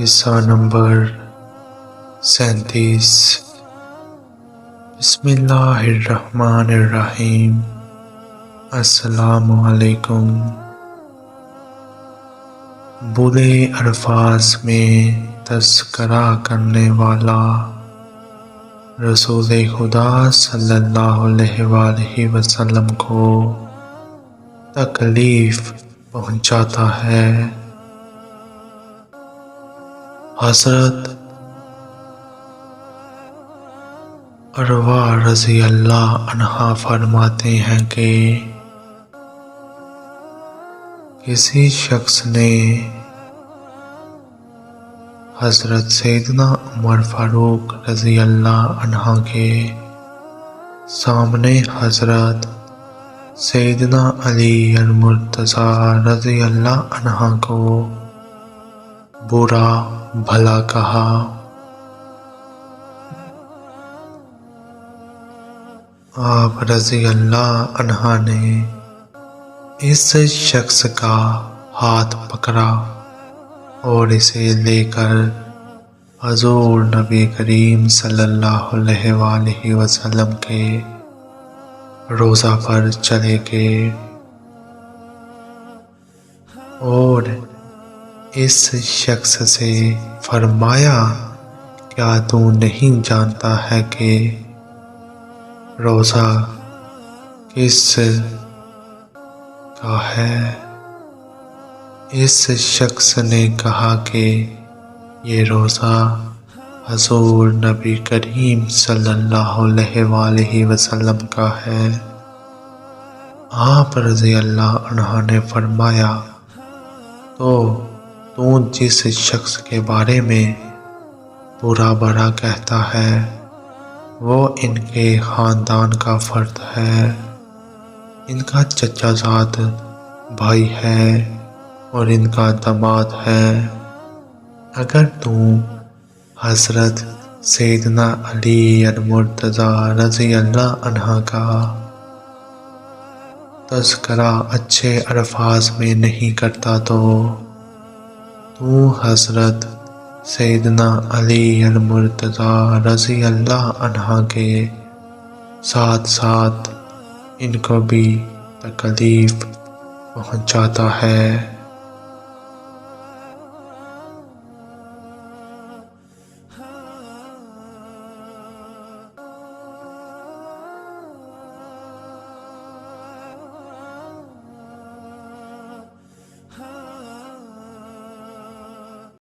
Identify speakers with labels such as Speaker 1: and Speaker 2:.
Speaker 1: قصہ نمبر 37۔ بسم اللہ الرحمن الرحیم۔ السلام علیکم۔ برے الفاظ میں تذکرہ کرنے والا رسول خدا صلی اللہ علیہ وآلہ وسلم کو تکلیف پہنچاتا ہے۔ حضرت عروہ رضی اللہ عنہ فرماتے ہیں کہ کسی شخص نے حضرت سیدنا عمر فاروق رضی اللہ عنہ کے سامنے حضرت سیدنا علی المرتضیٰ رضی اللہ عنہ کو برا بھلا کہا۔ آپ رضی اللہ عنہ نے اس شخص کا ہاتھ پکڑا اور اسے لے کر حضور نبی کریم صلی اللہ علیہ وآلہ وسلم کے روضہ پر چلے گئے اور اس شخص سے فرمایا، کیا تو نہیں جانتا ہے کہ روضہ کس کا ہے؟ اس شخص نے کہا کہ یہ روضہ حضور نبی کریم صلی اللہ علیہ وآلہ وسلم کا ہے۔ آپ رضی اللہ عنہ نے فرمایا، تو جس شخص کے بارے میں برا بھلا کہتا ہے وہ ان کے خاندان کا فرد ہے، ان کا چچا زاد بھائی ہے اور ان کا داماد ہے۔ اگر تو حضرت سیدنا علی المرتضیٰ رضی اللہ عنہ کا تذکرہ اچھے الفاظ میں نہیں کرتا تو حضرت سیدنا علی المرتضیٰ رضی اللہ عنہ کے ساتھ ساتھ ان کو بھی تکلیف پہنچاتا ہے۔